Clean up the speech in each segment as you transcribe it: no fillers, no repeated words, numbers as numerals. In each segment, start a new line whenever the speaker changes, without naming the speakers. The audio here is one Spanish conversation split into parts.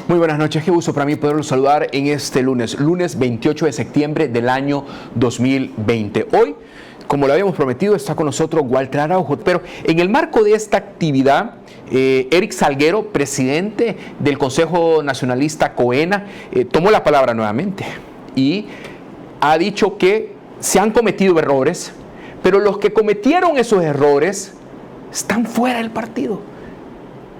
Muy buenas noches, qué gusto para mí poderlos saludar en este lunes 28 de septiembre del año 2020. Hoy, como lo habíamos prometido, está con nosotros Walter Araujo, pero en el marco de esta actividad, Eric Salguero, presidente del Consejo Nacionalista COENA, tomó la palabra nuevamente y ha dicho que se han cometido errores, pero los que cometieron esos errores están fuera del partido.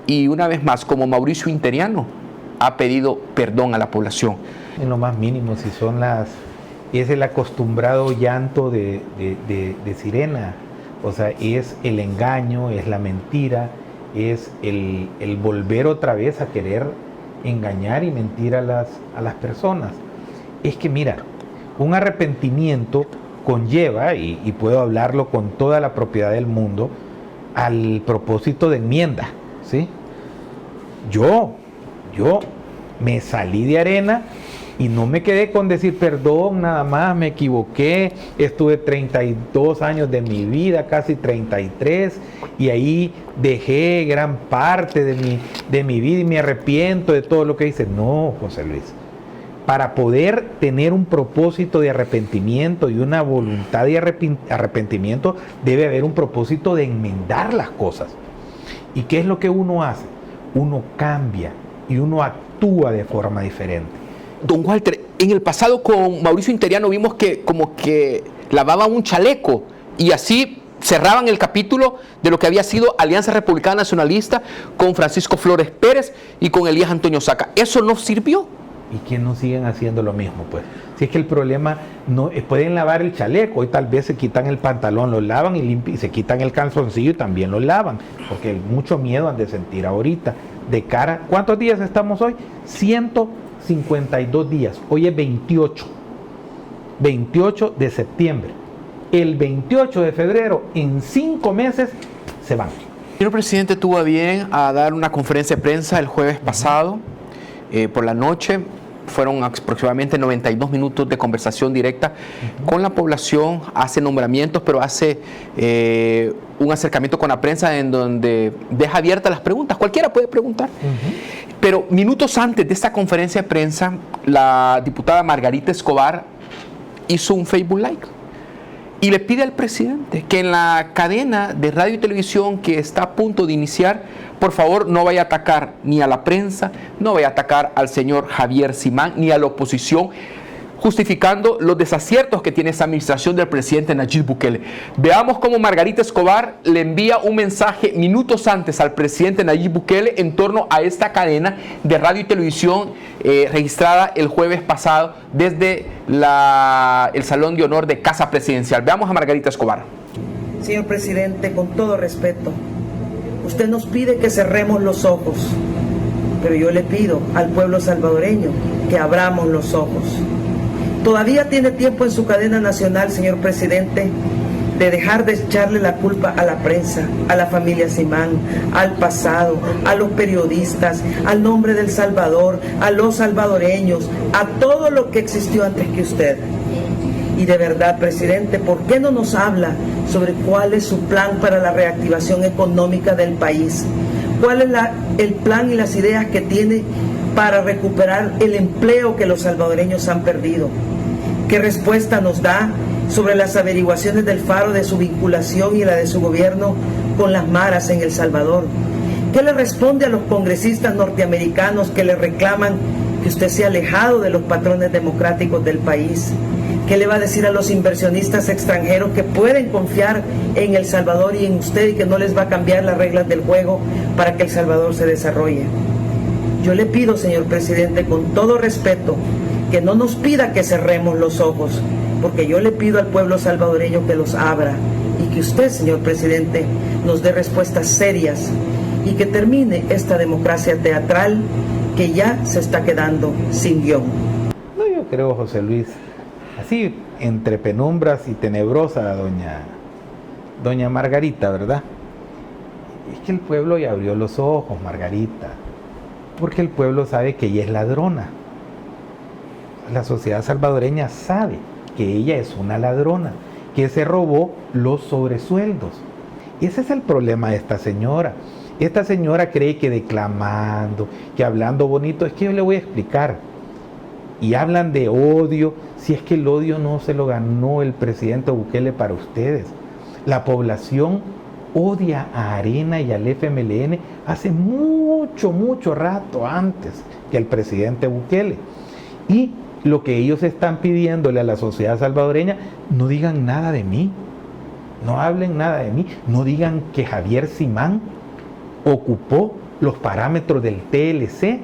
Y una vez más, como Mauricio Interiano, ha pedido perdón a la población.
En lo más mínimo, si son es el acostumbrado llanto de sirena, o sea, es el engaño, es la mentira, es el volver otra vez a querer engañar y mentir a las personas. Es que mira, un arrepentimiento conlleva, y puedo hablarlo con toda la propiedad del mundo, al propósito de enmienda, ¿sí? Yo me salí de Arena y no me quedé con decir perdón, nada más, me equivoqué, estuve 32 años de mi vida, casi 33, y ahí dejé gran parte de mi vida y me arrepiento de todo lo que hice. No, José Luis, para poder tener un propósito de arrepentimiento y una voluntad de arrepentimiento, debe haber un propósito de enmendar las cosas. ¿Y qué es lo que uno hace? Uno cambia y uno actúa de forma diferente.
Don Walter, en el pasado con Mauricio Interiano vimos que como que lavaban un chaleco y así cerraban el capítulo de lo que había sido Alianza Republicana Nacionalista con Francisco Flores Pérez y con Elías Antonio Saca. ¿Eso no sirvió?
¿Y quién no siguen haciendo lo mismo? Pues si es que el problema no pueden lavar el chaleco, hoy tal vez se quitan el pantalón, lo lavan y se quitan el calzoncillo y también lo lavan, porque mucho miedo han de sentir ahorita de cara. ¿Cuántos días estamos hoy? 152 días. Hoy es 28 de septiembre. El 28 de febrero, en 5 meses, se van.
El señor presidente tuvo a bien a dar una conferencia de prensa el jueves pasado por la noche. Fueron aproximadamente 92 minutos de conversación directa con la población, hace nombramientos, pero hace un acercamiento con la prensa en donde deja abiertas las preguntas, cualquiera puede preguntar. Pero minutos antes de esta conferencia de prensa, la diputada Margarita Escobar hizo un Facebook Live y le pide al presidente que en la cadena de radio y televisión que está a punto de iniciar, por favor, no vaya a atacar ni a la prensa, no vaya a atacar al señor Javier Simán, ni a la oposición, justificando los desaciertos que tiene esta administración del presidente Nayib Bukele. Veamos cómo Margarita Escobar le envía un mensaje minutos antes al presidente Nayib Bukele en torno a esta cadena de radio y televisión registrada el jueves pasado desde el Salón de Honor de Casa Presidencial. Veamos a Margarita Escobar.
Señor presidente, con todo respeto, usted nos pide que cerremos los ojos, pero yo le pido al pueblo salvadoreño que abramos los ojos. Todavía tiene tiempo en su cadena nacional, señor presidente, de dejar de echarle la culpa a la prensa, a la familia Simán, al pasado, a los periodistas, al nombre del Salvador, a los salvadoreños, a todo lo que existió antes que usted. Y de verdad, presidente, ¿por qué no nos habla sobre cuál es su plan para la reactivación económica del país? ¿Cuál es el plan y las ideas que tiene para recuperar el empleo que los salvadoreños han perdido? ¿Qué respuesta nos da sobre las averiguaciones del Faro de su vinculación y la de su gobierno con las maras en El Salvador? ¿Qué le responde a los congresistas norteamericanos que le reclaman que usted se ha alejado de los patrones democráticos del país? ¿Qué le va a decir a los inversionistas extranjeros que pueden confiar en El Salvador y en usted y que no les va a cambiar las reglas del juego para que El Salvador se desarrolle? Yo le pido, señor presidente, con todo respeto, que no nos pida que cerremos los ojos, porque yo le pido al pueblo salvadoreño que los abra y que usted, señor presidente, nos dé respuestas serias y que termine esta democracia teatral que ya se está quedando sin guión.
No, yo creo, José Luis, así entre penumbras y tenebrosa, doña Margarita, ¿verdad? Es que el pueblo ya abrió los ojos, Margarita, porque el pueblo sabe que ella es ladrona. La sociedad salvadoreña sabe que ella es una ladrona, que se robó los sobresueldos. Y ese es el problema de esta señora. esta señora cree que declamando, que hablando bonito, es que yo le voy a explicar. Y hablan de odio, si es que el odio no se lo ganó el presidente Bukele para ustedes. La población odia a Arena y al FMLN hace mucho rato antes que el presidente Bukele. Y lo que ellos están pidiéndole a la sociedad salvadoreña, no digan nada de mí, no hablen nada de mí, no digan que Javier Simán ocupó los parámetros del TLC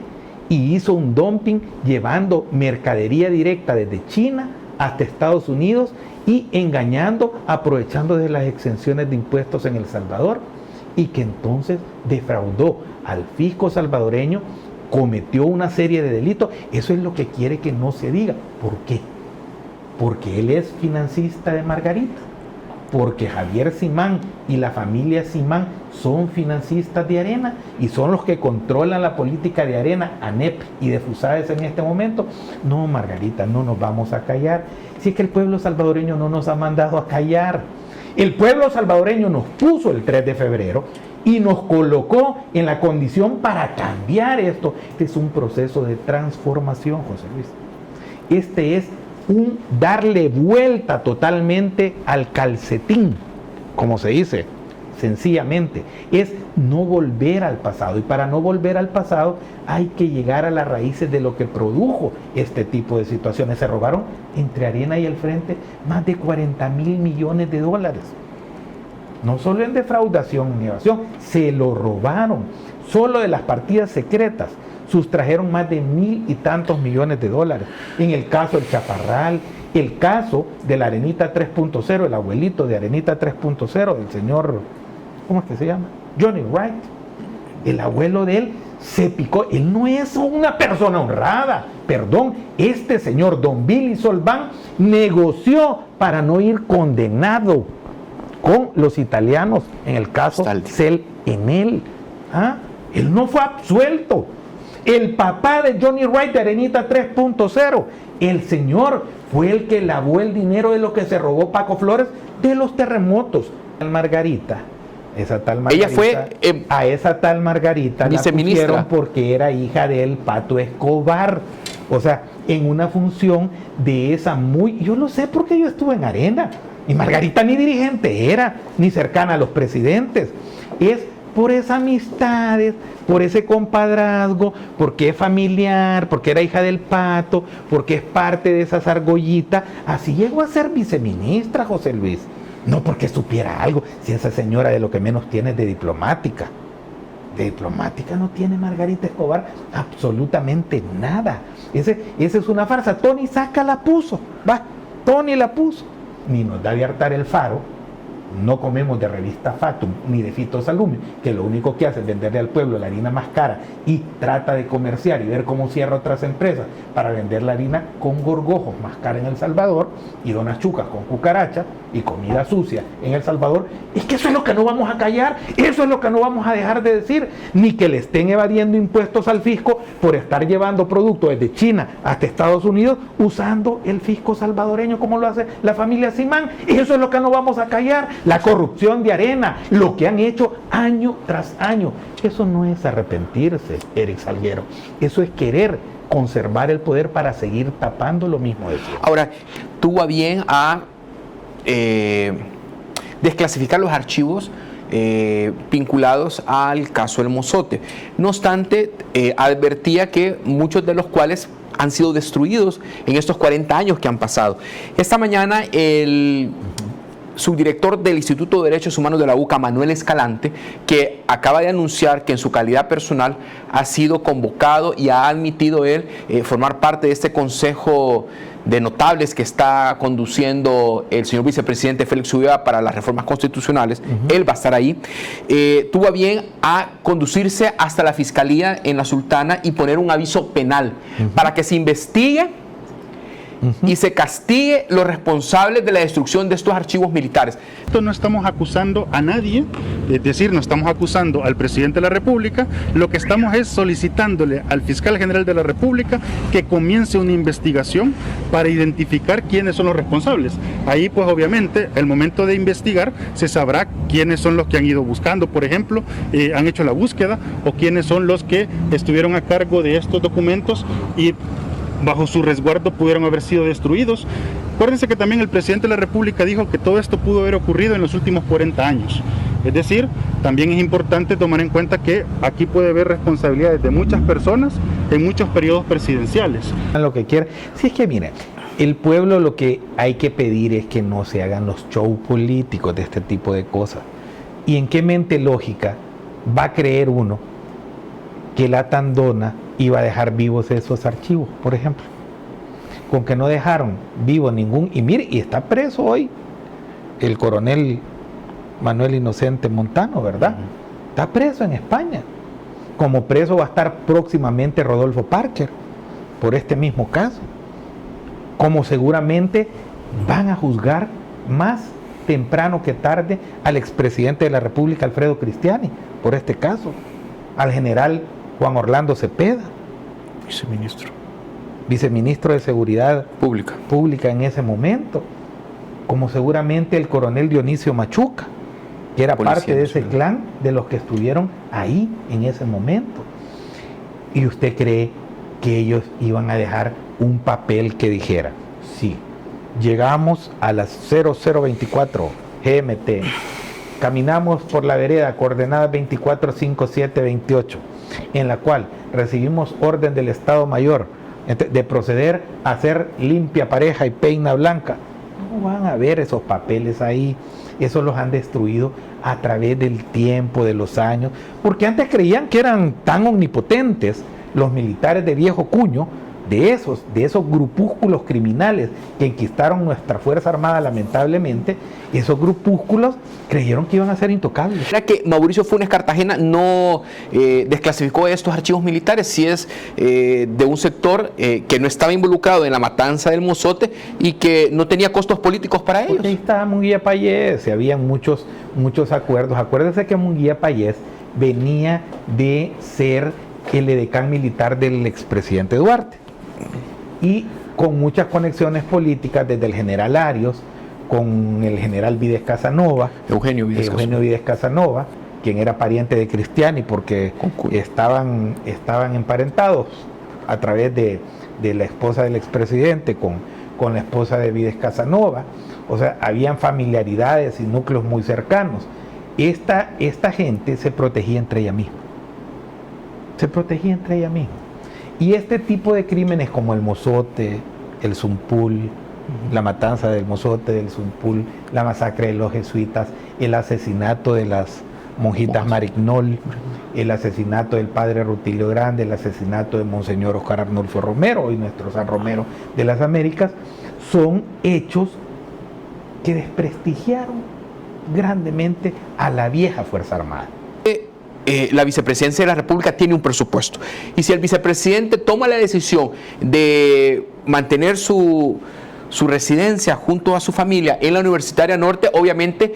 y hizo un dumping llevando mercadería directa desde China hasta Estados Unidos y engañando, aprovechando de las exenciones de impuestos en El Salvador, y que entonces defraudó al fisco salvadoreño, cometió una serie de delitos. Eso es lo que quiere que no se diga. ¿Por qué? Porque él es financista de Margarita, porque Javier Simán y la familia Simán son financistas de Arena y son los que controlan la política de Arena, ANEP y de FUSAES en este momento. No, Margarita, no nos vamos a callar. Si es que el pueblo salvadoreño no nos ha mandado a callar. El pueblo salvadoreño nos puso el 3 de febrero y nos colocó en la condición para cambiar esto. Este es un proceso de transformación, José Luis. Este es un darle vuelta totalmente al calcetín, como se dice, sencillamente. Es no volver al pasado. Y para no volver al pasado hay que llegar a las raíces de lo que produjo este tipo de situaciones. Se robaron entre Arena y el Frente más de 40,000 millones de dólares. No solo en defraudación ni evasión, se lo robaron. Solo de las partidas secretas sustrajeron más de 1,000 y tantos millones de dólares. En el caso del Chaparral, el caso de la Arenita 3.0, el abuelito de Arenita 3.0, del señor, ¿cómo es que se llama? Johnny Wright. El abuelo de él se picó. Él no es una persona honrada. Perdón, este señor, don Billy Solván, negoció para no ir condenado con los italianos en el caso Cel Enel. ¿Ah? Él no fue absuelto. El papá de Johnny Wright de Arenita 3.0, el señor fue el que lavó el dinero de lo que se robó Paco Flores de los terremotos. Margarita, esa tal Margarita, ella fue a esa tal Margarita la pusieron porque era hija del Pato Escobar. O sea, en una función de esa muy... Yo lo sé porque yo estuve en Arena. Y Margarita ni dirigente era, ni cercana a los presidentes. Es por esas amistades, por ese compadrazgo, porque es familiar, porque era hija del Pato, porque es parte de esas argollitas. Así llegó a ser viceministra, José Luis. No porque supiera algo, si esa señora de lo que menos tiene es de diplomática. De diplomática no tiene Margarita Escobar absolutamente nada. Esa es una farsa. Tony Saca la puso, va, Tony la puso. Ni nos da de hartar el Faro. No comemos de revista Factum ni de Fito Salumio, que lo único que hace es venderle al pueblo la harina más cara y trata de comerciar y ver cómo cierra otras empresas para vender la harina con gorgojos más cara en El Salvador y donas chucas con cucaracha y comida sucia en El Salvador. Es que eso es lo que no vamos a callar, eso es lo que no vamos a dejar de decir, ni que le estén evadiendo impuestos al fisco por estar llevando productos desde China hasta Estados Unidos usando el fisco salvadoreño como lo hace la familia Simán. Eso es lo que no vamos a callar. La corrupción de Arena, lo que han hecho año tras año. Eso no es arrepentirse, Eric Salguero. Eso es querer conservar el poder para seguir tapando lo mismo de siempre.
Ahora, tuvo a bien a desclasificar los archivos vinculados al caso del Mozote. No obstante, advertía que muchos de los cuales han sido destruidos en estos 40 años que han pasado. Esta mañana el subdirector del Instituto de Derechos Humanos de la UCA, Manuel Escalante, que acaba de anunciar que en su calidad personal ha sido convocado y ha admitido él formar parte de este consejo de notables que está conduciendo el señor vicepresidente Félix Ulloa para las reformas constitucionales. Él va a estar ahí. Tuvo a bien a conducirse hasta la Fiscalía en la Sultana y poner un aviso penal para que se investigue y se castigue los responsables de la destrucción de estos archivos militares.
No estamos acusando a nadie, es decir, no estamos acusando al presidente de la República, lo que estamos es solicitándole al fiscal general de la República que comience una investigación para identificar quiénes son los responsables. Ahí pues obviamente el momento de investigar se sabrá quiénes son los que han ido buscando, por ejemplo, han hecho la búsqueda, o quiénes son los que estuvieron a cargo de estos documentos y bajo su resguardo pudieron haber sido destruidos. Acuérdense que también el presidente de la República dijo que todo esto pudo haber ocurrido en los últimos 40 años. Es decir, también es importante tomar en cuenta que aquí puede haber responsabilidades de muchas personas en muchos periodos presidenciales.
Lo que quiera. Si es que mire, el pueblo lo que hay que pedir es que no se hagan los shows políticos de este tipo de cosas. ¿Y en qué mente lógica va a creer uno que la Tandona iba a dejar vivos esos archivos, por ejemplo? Con que no dejaron vivo ningún, y mire, y está preso hoy el coronel Manuel Inocente Montano, ¿verdad? Está preso en España. Como preso va a estar próximamente Rodolfo Parcher por este mismo caso. Como seguramente van a juzgar más temprano que tarde al expresidente de la República, Alfredo Cristiani, por este caso, al general Juan Orlando Cepeda, viceministro de Seguridad Pública en ese momento, como seguramente el coronel Dionisio Machuca, que era parte de ese clan de los que estuvieron ahí en ese momento. ¿Y usted cree que ellos iban a dejar un papel que dijera, sí, llegamos a las 0024 GMT, caminamos por la vereda coordenada 245728, en la cual recibimos orden del Estado Mayor de proceder a hacer limpia pareja y peina blanca? No van a ver esos papeles ahí. Esos los han destruido a través del tiempo, de los años, porque antes creían que eran tan omnipotentes los militares de viejo cuño, de esos grupúsculos criminales que enquistaron nuestra Fuerza Armada, lamentablemente. Esos grupúsculos creyeron que iban a ser intocables.
Era que Mauricio Funes Cartagena no desclasificó estos archivos militares, si es de un sector que no estaba involucrado en la matanza del Mozote y que no tenía costos políticos para ellos.
Porque ahí estaba Munguía Payés, y habían muchos acuerdos. Acuérdense que Munguía Payés venía de ser el edecán militar del expresidente Duarte, y con muchas conexiones políticas desde el general Arios con el general Vides Casanova, Eugenio Vides Casanova, quien era pariente de Cristiani porque estaban emparentados a través de la esposa del expresidente con la esposa de Vides Casanova. O sea, habían familiaridades y núcleos muy cercanos. Esta gente se protegía entre ella misma. Y este tipo de crímenes como el Mozote, el Zumpul, la matanza del Mozote, del Zumpul, la masacre de los jesuitas, el asesinato de las monjitas Marignol, el asesinato del padre Rutilio Grande, el asesinato de Monseñor Oscar Arnulfo Romero, hoy nuestro San Romero de las Américas, son hechos que desprestigiaron grandemente a la vieja Fuerza Armada.
La vicepresidencia de la República tiene un presupuesto, y si el vicepresidente toma la decisión de mantener su residencia junto a su familia en la Universitaria Norte, obviamente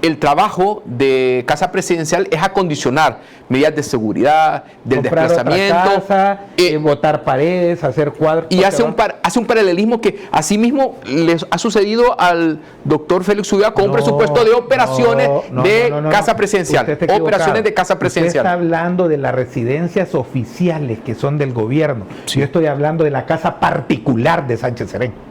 el trabajo de Casa Presidencial es acondicionar medidas de seguridad, del
comprar
desplazamiento,
otra casa, botar paredes, hacer cuadros.
Y hace un paralelismo que asimismo les ha sucedido al doctor Félix Ulloa con un presupuesto de operaciones de Casa Presidencial. Operaciones de Casa Presidencial.
Usted está hablando de las residencias oficiales que son del gobierno. Sí. Yo estoy hablando de la casa particular de Sánchez Serén.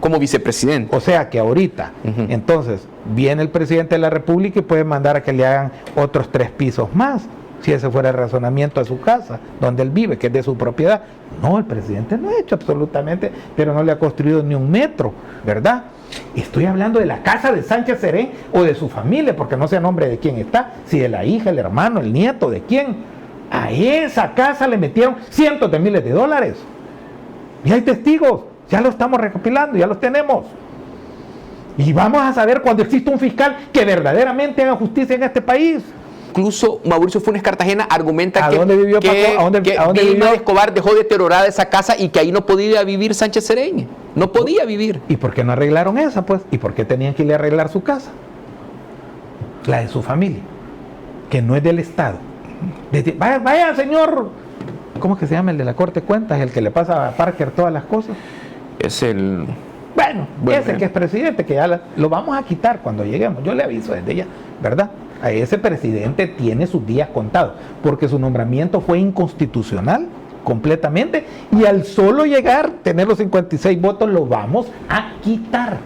Como vicepresidente.
O sea que ahorita, entonces, viene el presidente de la República y puede mandar a que le hagan otros 3 pisos más, si ese fuera el razonamiento a su casa, donde él vive, que es de su propiedad. No, el presidente no ha hecho absolutamente, pero no le ha construido ni un metro, ¿verdad? Estoy hablando de la casa de Sánchez Serén o de su familia, porque no sé a nombre de quién está, si de la hija, el hermano, el nieto, de quién. A esa casa le metieron cientos de miles de dólares. Y hay testigos. Ya lo estamos recopilando, ya los tenemos. Y vamos a saber cuando existe un fiscal que verdaderamente haga justicia en este país.
incluso Mauricio Funes Cartagena argumenta
¿A dónde vivió Paco? ¿A dónde
Vilma
vivió?
Escobar dejó deteriorada esa casa y que ahí no podía vivir Sánchez Sereñe. No podía vivir.
¿Y por qué no arreglaron esa, pues? ¿Y por qué tenían que ir a arreglar su casa? La de su familia, que no es del Estado. Vaya, señor, ¿cómo es que se llama el de la Corte de Cuentas? El que le pasa a Parker todas las cosas.
Es el...
Bueno, ese que es presidente, que ya lo vamos a quitar cuando lleguemos. Yo le aviso desde ya, ¿verdad? A ese presidente tiene sus días contados, porque su nombramiento fue inconstitucional completamente, y al solo llegar, tener los 56 votos, lo vamos a quitar,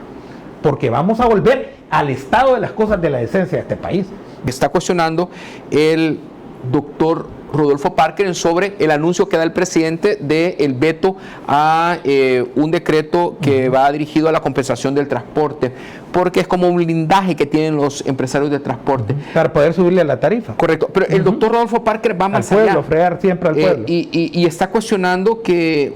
porque vamos a volver al estado de las cosas de la decencia de este país.
Está cuestionando el doctor Rodolfo Parker sobre el anuncio que da el presidente del veto a un decreto que va dirigido a la compensación del transporte, porque es como un blindaje que tienen los empresarios de transporte.
Para poder subirle a la tarifa.
Correcto, pero el doctor Rodolfo Parker va más
al pueblo,
allá.
fregar siempre al pueblo.
Y está cuestionando que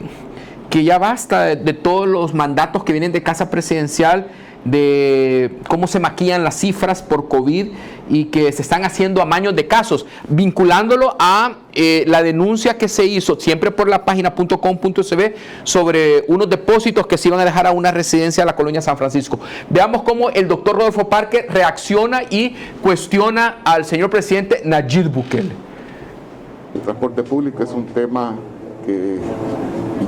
ya basta de todos los mandatos que vienen de Casa Presidencial, de cómo se maquillan las cifras por COVID y que se están haciendo amaños de casos, vinculándolo a la denuncia que se hizo siempre por la página .com.sb sobre unos depósitos que se iban a dejar a una residencia de la colonia San Francisco. Veamos cómo el doctor Rodolfo Parker reacciona y cuestiona al señor presidente Nayib Bukele.
El transporte público es un tema que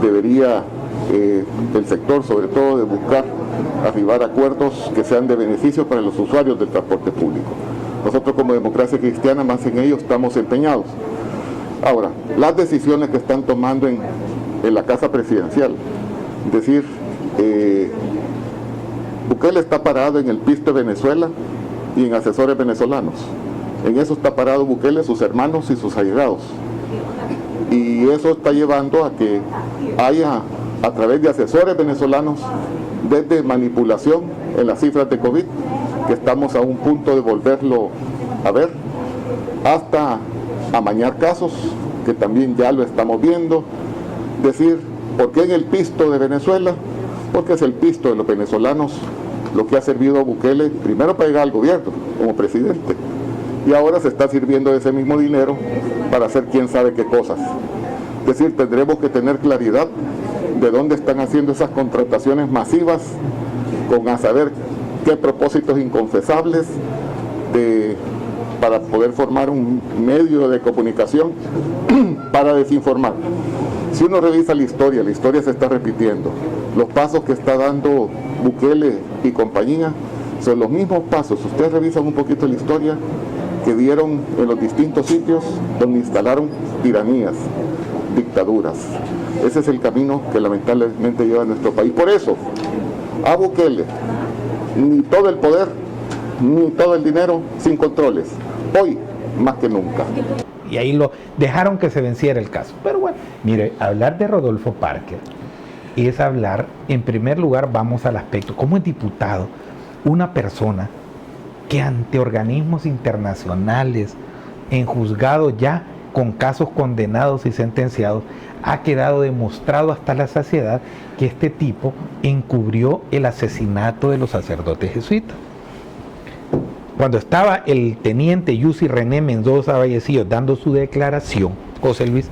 debería el sector, sobre todo, de buscar arribar a acuerdos que sean de beneficio para los usuarios del transporte público. Nosotros como Democracia Cristiana, más en ello, estamos empeñados. Ahora, las decisiones que están tomando en la Casa Presidencial, es decir, Bukele está parado en el PIS de Venezuela y en asesores venezolanos. En eso está parado Bukele, sus hermanos y sus allegados. Y eso está llevando a que haya, a través de asesores venezolanos, desde manipulación en las cifras de COVID, que estamos a un punto de volverlo a ver, hasta amañar casos, que también ya lo estamos viendo. Decir, ¿por qué en el pisto de Venezuela? Porque es el pisto de los venezolanos lo que ha servido a Bukele, primero para llegar al gobierno como presidente, y ahora se está sirviendo de ese mismo dinero para hacer quién sabe qué cosas. Es decir, tendremos que tener claridad de dónde están haciendo esas contrataciones masivas, con a saber qué propósitos inconfesables para poder formar un medio de comunicación para desinformar. Si uno revisa la historia se está repitiendo. Los pasos que está dando Bukele y compañía son los mismos pasos. Ustedes revisan un poquito la historia que dieron en los distintos sitios donde instalaron tiranías, dictaduras. Ese es el camino que lamentablemente lleva a nuestro país. Por eso, a Bukele, ni todo el poder, ni todo el dinero, sin controles. Hoy, más que nunca.
Y ahí lo dejaron que se venciera el caso. Pero bueno, mire, hablar de Rodolfo Parker es hablar, en primer lugar, vamos al aspecto, como es diputado, una persona que ante organismos internacionales, en juzgado ya con casos condenados y sentenciados, ha quedado demostrado hasta la saciedad que este tipo encubrió el asesinato de los sacerdotes jesuitas. Cuando estaba el teniente Yussi René Mendoza Vallecillo dando su declaración, José Luis,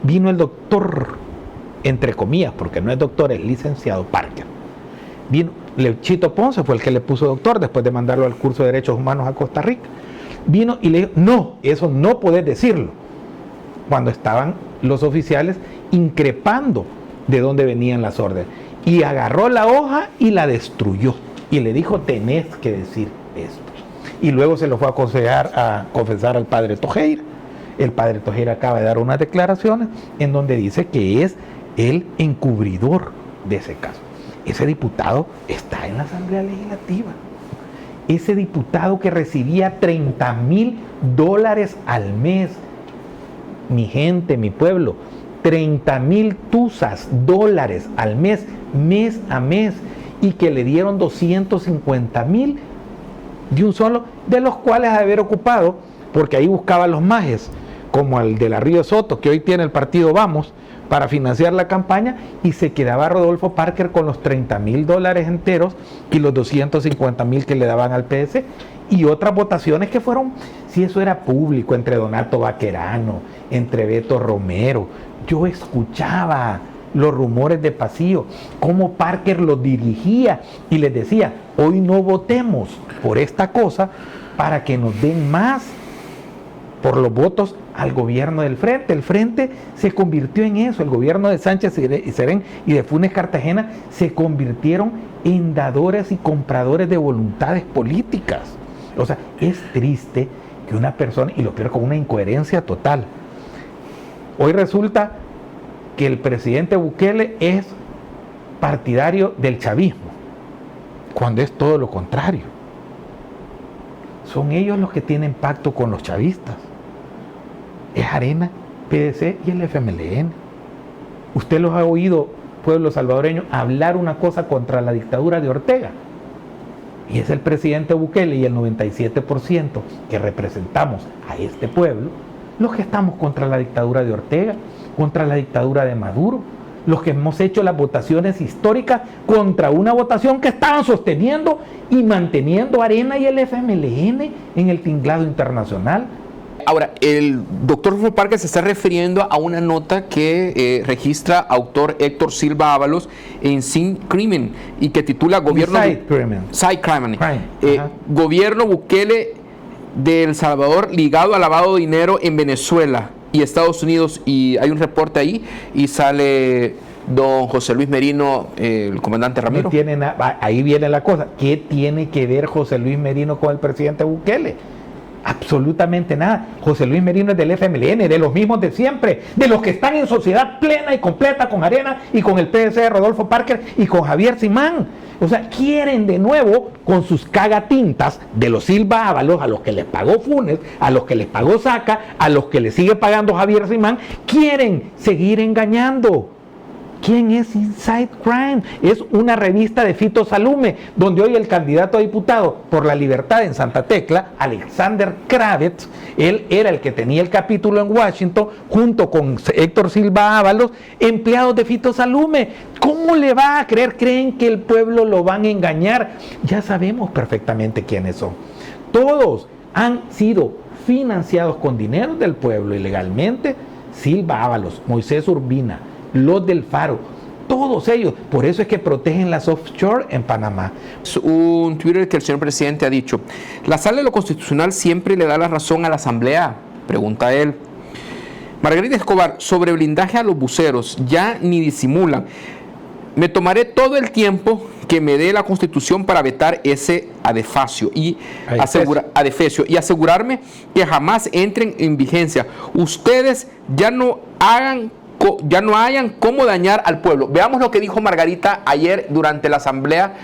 vino el doctor, entre comillas, porque no es doctor, es licenciado Parker. Vino Chito Ponce, fue el que le puso doctor después de mandarlo al curso de Derechos Humanos a Costa Rica. Vino y le dijo, no, eso no podés decirlo. Cuando estaban los oficiales increpando de dónde venían las órdenes. Y agarró la hoja y la destruyó. Y le dijo, tenés que decir esto. Y luego se lo fue a confesar al padre Tojeira. El padre Tojeira acaba de dar unas declaraciones en donde dice que es el encubridor de ese caso. Ese diputado está en la Asamblea Legislativa. Ese diputado que recibía $30,000 al mes. Mi gente, mi pueblo, 30,000 tusas, dólares al mes a mes, y que le dieron 250,000 de un solo, de los cuales haber ocupado, porque ahí buscaba los majes, como el de la Río Soto, que hoy tiene el partido Vamos, para financiar la campaña y se quedaba Rodolfo Parker con los $30,000 enteros y los $250,000 que le daban al PS y otras votaciones que fueron, si eso era público, entre Donato Baquerano, entre Beto Romero. Yo escuchaba los rumores de pasillo, cómo Parker los dirigía y les decía, hoy no votemos por esta cosa para que nos den más por los votos al gobierno del Frente. El Frente se convirtió en eso, el gobierno de Sánchez y Serén y de Funes Cartagena se convirtieron en dadores y compradores de voluntades políticas. O sea, es triste que una persona, y lo peor con una incoherencia total, hoy resulta que el presidente Bukele es partidario del chavismo, cuando es todo lo contrario. Son ellos los que tienen pacto con los chavistas. Es Arena, PDC y el FMLN. Usted los ha oído, pueblo salvadoreño, hablar una cosa contra la dictadura de Ortega. Y es el presidente Bukele y el 97% que representamos a este pueblo, los que estamos contra la dictadura de Ortega, contra la dictadura de Maduro, los que hemos hecho las votaciones históricas contra una votación que estaban sosteniendo y manteniendo Arena y el FMLN en el tinglado internacional.
Ahora, el doctor Rodolfo Parker se está refiriendo a una nota que registra autor Héctor Silva Ábalos en Sin Crimen y que titula Gobierno Bukele de El Salvador ligado al lavado de dinero en Venezuela y Estados Unidos, y hay un reporte ahí y sale don José Luis Merino, el comandante Ramiro.
No tiene ahí viene la cosa. ¿Qué tiene que ver José Luis Merino con el presidente Bukele? Absolutamente nada. José Luis Merino es del FMLN, de los mismos de siempre, de los que están en sociedad plena y completa con Arena y con el PDC de Rodolfo Parker y con Javier Simán. O sea, quieren de nuevo con sus cagatintas de los Silva Ábalos, a los que les pagó Funes, a los que les pagó Saca, a los que les sigue pagando Javier Simán, quieren seguir engañando. ¿Quién es Inside Crime? Es una revista de Fito Salume, donde hoy el candidato a diputado por la libertad en Santa Tecla, Alexander Kravitz, él era el que tenía el capítulo en Washington, junto con Héctor Silva Ábalos, empleados de Fito Salume. ¿Cómo le va a creer? ¿Creen que el pueblo lo van a engañar? Ya sabemos perfectamente quiénes son. Todos han sido financiados con dinero del pueblo ilegalmente. Silva Ábalos, Moisés Urbina, los del Faro, todos ellos. Por eso es que protegen las offshore en Panamá.
Un Twitter que el señor presidente ha dicho: la Sala de lo Constitucional siempre le da la razón a la Asamblea, pregunta él. Margarita Escobar, sobre blindaje a los buceros, ya ni disimulan. Me tomaré todo el tiempo que me dé la Constitución para vetar ese adefesio y asegurarme que jamás entren en vigencia. Ustedes ya no hayan cómo dañar al pueblo. Veamos lo que dijo Margarita ayer durante la asamblea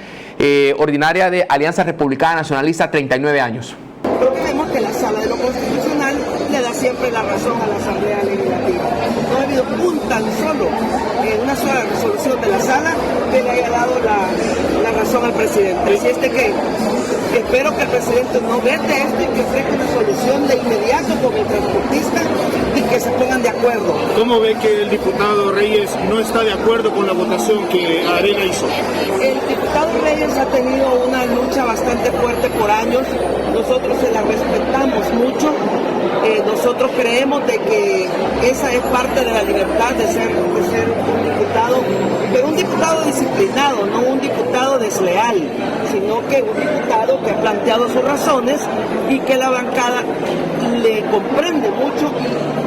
ordinaria de Alianza Republicana Nacionalista, 39 años.
Creo que vemos que la Sala de lo Constitucional le da siempre la razón a la Asamblea Legislativa. No ha habido una sola resolución de la Sala que le haya dado la razón al presidente. Así es que espero que el presidente no vete esto y que ofrezca una solución de inmediato con el transportista y que se pongan de acuerdo.
¿Cómo ve que el diputado Reyes no está de acuerdo con la votación que Arena hizo?
El diputado Reyes ha tenido una lucha bastante fuerte por años. Nosotros se la respetamos mucho. Nosotros creemos de que esa es parte de la libertad de ser un diputado, pero un diputado disciplinado, no un diputado desleal, sino que un diputado que ha planteado sus razones y que la bancada le comprende mucho.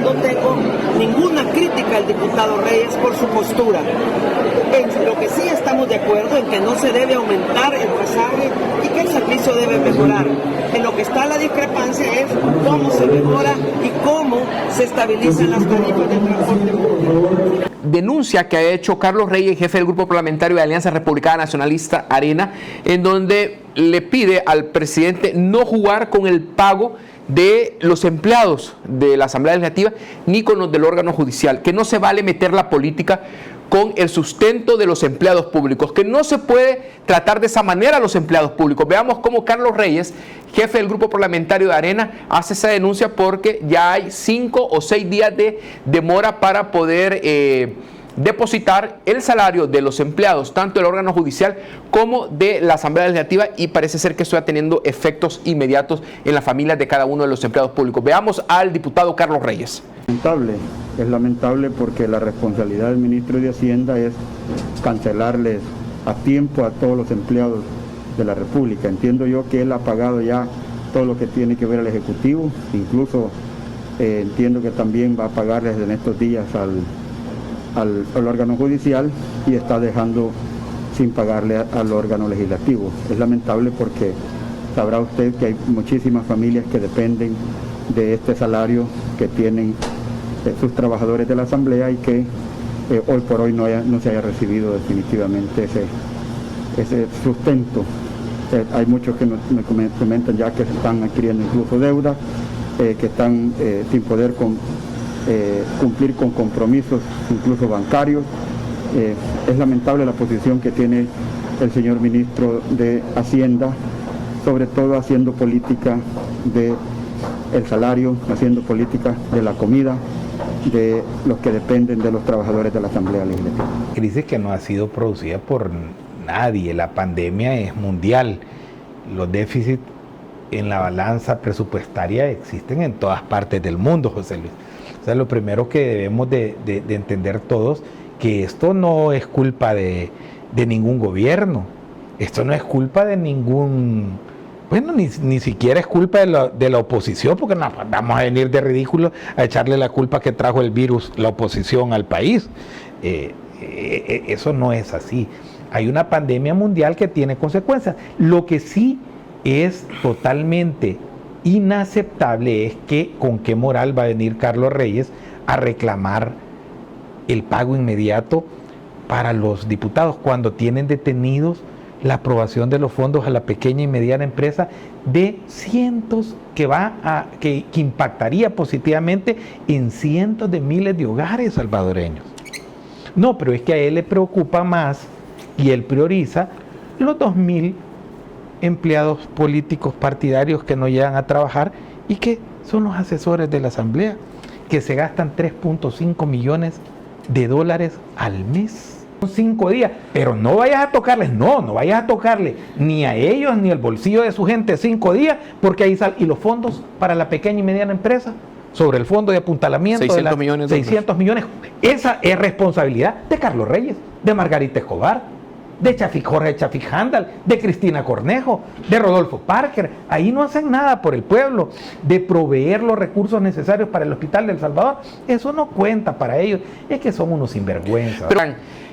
No tengo ninguna crítica al diputado Reyes por su postura. En lo que sí estamos de acuerdo en que no se debe aumentar el pasaje y que el servicio debe mejorar. En lo que está la discrepancia es cómo se mejora y cómo se estabilizan las tarifas del transporte público.
Denuncia que ha hecho Carlos Reyes, jefe del grupo parlamentario de Alianza Republicana Nacionalista Arena, en donde le pide al presidente no jugar con el pago de los empleados de la Asamblea Legislativa ni con los del órgano judicial, que no se vale meter la política con el sustento de los empleados públicos, que no se puede tratar de esa manera a los empleados públicos. Veamos cómo Carlos Reyes, jefe del grupo parlamentario de Arena, hace esa denuncia porque ya hay 5 o 6 días de demora para poder depositar el salario de los empleados, tanto del órgano judicial como de la Asamblea Legislativa, y parece ser que esto está teniendo efectos inmediatos en las familias de cada uno de los empleados públicos. Veamos al diputado Carlos Reyes.
Es lamentable porque la responsabilidad del ministro de Hacienda es cancelarles a tiempo a todos los empleados de la República. Entiendo yo que él ha pagado ya todo lo que tiene que ver al Ejecutivo, incluso entiendo que también va a pagarles en estos días al órgano judicial, y está dejando sin pagarle al órgano legislativo. Es lamentable porque sabrá usted que hay muchísimas familias que dependen de este salario que tienen sus trabajadores de la Asamblea, y que hoy por hoy no se haya recibido definitivamente ese sustento. Hay muchos que me comentan ya que se están adquiriendo incluso deudas, que están sin poder cumplir con compromisos incluso bancarios. Es lamentable la posición que tiene el señor ministro de Hacienda, sobre todo haciendo política del salario, haciendo política de la comida de los que dependen de los trabajadores de la Asamblea Legislativa.
Crisis que no ha sido producida por nadie, la pandemia es mundial, los déficits en la balanza presupuestaria existen en todas partes del mundo, José Luis. O sea, lo primero que debemos de entender todos, que esto no es culpa de ningún gobierno, esto no es culpa de ningún... Bueno, ni siquiera es culpa de la oposición, porque no vamos a venir de ridículo a echarle la culpa que trajo el virus, la oposición al país. Eso no es así. Hay una pandemia mundial que tiene consecuencias. Lo que sí es totalmente inaceptable es que con qué moral va a venir Carlos Reyes a reclamar el pago inmediato para los diputados cuando tienen detenidos la aprobación de los fondos a la pequeña y mediana empresa de cientos que impactaría positivamente en cientos de miles de hogares salvadoreños. No, pero es que a él le preocupa más y él prioriza los 2.000 empleados políticos partidarios que no llegan a trabajar y que son los asesores de la Asamblea, que se gastan $3.5 millones al mes. 5 días, pero no vayas a tocarles, no vayas a tocarle ni a ellos ni al bolsillo de su gente 5 días, porque ahí salen, y los fondos para la pequeña y mediana empresa, sobre el fondo de apuntalamiento
600 millones.
600 millones, esa es responsabilidad de Carlos Reyes, de Margarita Escobar, de Jorge Chafik Handal, de Cristina Cornejo, de Rodolfo Parker. Ahí no hacen nada por el pueblo, de proveer los recursos necesarios para el Hospital del Salvador. Eso no cuenta para ellos, es que son unos sinvergüenzas.
Pero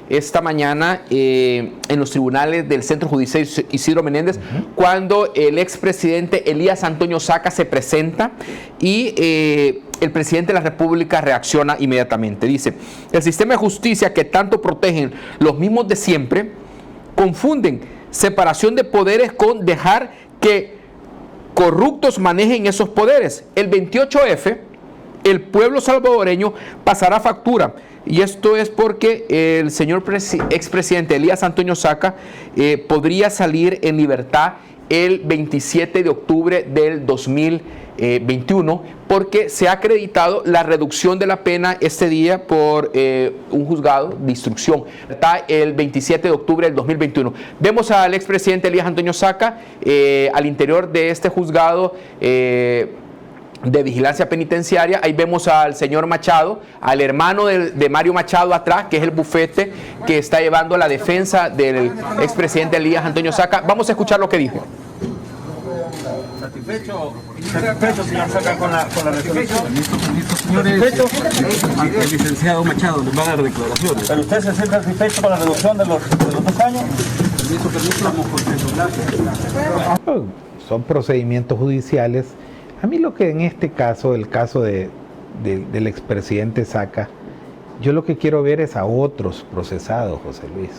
esta mañana en los tribunales del Centro Judicial Isidro Menéndez, cuando el expresidente Elías Antonio Saca se presenta y el presidente de la República reacciona inmediatamente. Dice: el sistema de justicia que tanto protegen los mismos de siempre confunden separación de poderes con dejar que corruptos manejen esos poderes. El 28F, el pueblo salvadoreño pasará factura. Y esto es porque el señor expresidente Elías Antonio Saca podría salir en libertad el 27 de octubre del 2021, porque se ha acreditado la reducción de la pena este día por un juzgado de instrucción. Está el 27 de octubre del 2021. Vemos al expresidente Elías Antonio Saca al interior de este juzgado de vigilancia penitenciaria. Ahí vemos al señor Machado, al hermano de Mario Machado atrás, que es el bufete que está llevando la defensa del expresidente Elías Antonio Saca. Vamos a escuchar lo que dijo.
¿Satisfecho, señor Saca, con la resolución? Señores, ante el licenciado Machado les va a dar declaraciones. ¿Pero usted se siente satisfecho con la reducción de los 2 años? Permiso, vamos contentos. Gracias.
Son procedimientos judiciales. A mí lo que en este caso, el caso del expresidente Saca, yo lo que quiero ver es a otros procesados, José Luis.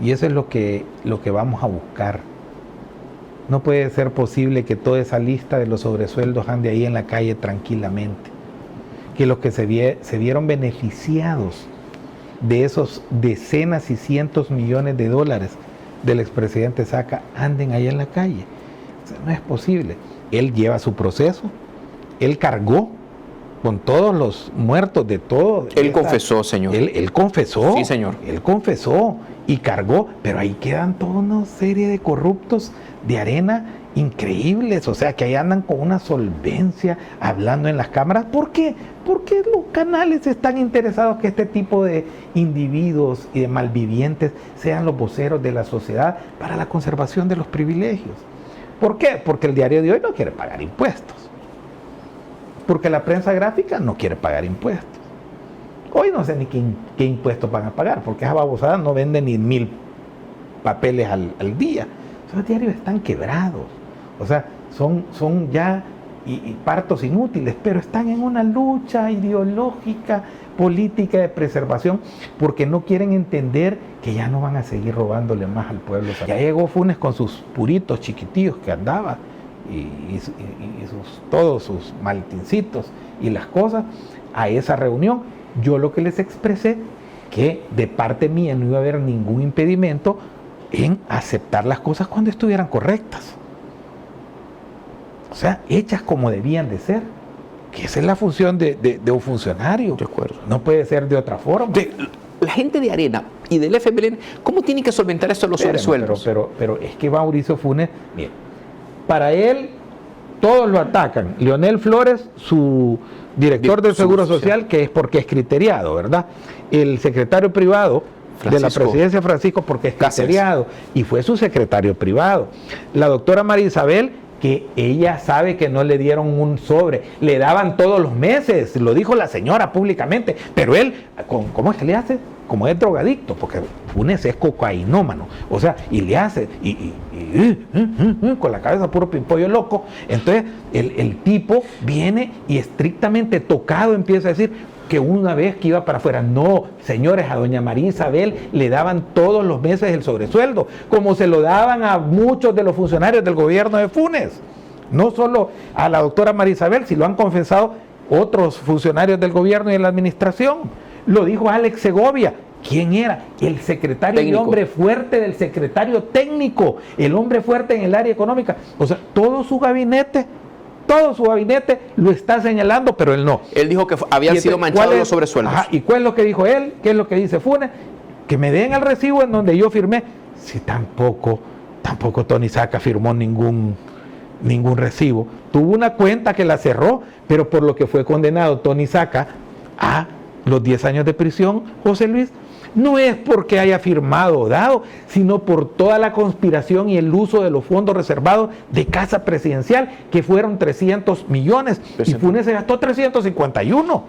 Y eso es lo que vamos a buscar. No puede ser posible que toda esa lista de los sobresueldos ande ahí en la calle tranquilamente. Que los que se vieron beneficiados de esos decenas y cientos millones de dólares del expresidente Saca anden ahí en la calle. O sea, no es posible. Él lleva su proceso, él cargó con todos los muertos de todo.
Él confesó, señor.
Él confesó.
Sí, señor.
Él confesó y cargó, pero ahí quedan toda una serie de corruptos de Arena increíbles, o sea, que ahí andan con una solvencia hablando en las cámaras. ¿Por qué? Porque los canales están interesados que este tipo de individuos y de malvivientes sean los voceros de la sociedad para la conservación de los privilegios. ¿Por qué? Porque el diario de hoy no quiere pagar impuestos. Porque la prensa gráfica no quiere pagar impuestos. Hoy no sé ni qué impuestos van a pagar, porque esas babosadas no venden ni 1000 papeles al día. Los diarios están quebrados. O sea, son ya y partos inútiles, pero están en una lucha ideológica, política de preservación, porque no quieren entender que ya no van a seguir robándole más al pueblo. Ya llegó Funes con sus puritos chiquitillos que andaba, y todos sus maletincitos y las cosas, a esa reunión. Yo lo que les expresé, que de parte mía no iba a haber ningún impedimento en aceptar las cosas cuando estuvieran correctas. O sea, hechas como debían de ser. Que esa es la función de un funcionario.
De acuerdo.
No puede ser de otra forma.
La gente de Arena y del FMLN, ¿cómo tienen que solventar esto los sobresueldos?
Pero es que Mauricio Funes, mire, para él todos lo atacan. Leonel Flores, su director del Seguro Social, que es porque es criteriado, ¿verdad? El secretario privado de la presidencia, Francisco, porque es criteriado, y fue su secretario privado. La doctora María Isabel, que ella sabe que no le dieron un sobre, le daban todos los meses, lo dijo la señora públicamente, pero él, ¿cómo es que le hace? Como es drogadicto, porque Funes es cocainómano, o sea, y le hace, con la cabeza puro pimpollo loco. Entonces el tipo viene y estrictamente tocado empieza a decir que una vez que iba para afuera, no, señores, a doña María Isabel le daban todos los meses el sobresueldo, como se lo daban a muchos de los funcionarios del gobierno de Funes, no solo a la doctora María Isabel, si lo han confesado otros funcionarios del gobierno y de la administración. Lo dijo Alex Segovia. ¿Quién era? El secretario y hombre fuerte del secretario técnico, el hombre fuerte en el área económica. O sea, todo su gabinete lo está señalando, pero él no.
Él dijo que habían sido manchados los sobresueldos.
Ajá, ¿y cuál es lo que dijo él? ¿Qué es lo que dice Funes? Que me den el recibo en donde yo firmé. Si tampoco Tony Saca firmó ningún recibo. Tuvo una cuenta que la cerró, pero por lo que fue condenado Tony Saca a los 10 años de prisión, José Luis, no es porque haya firmado o dado, sino por toda la conspiración y el uso de los fondos reservados de Casa Presidencial, que fueron 300 millones, y Funes se gastó 351.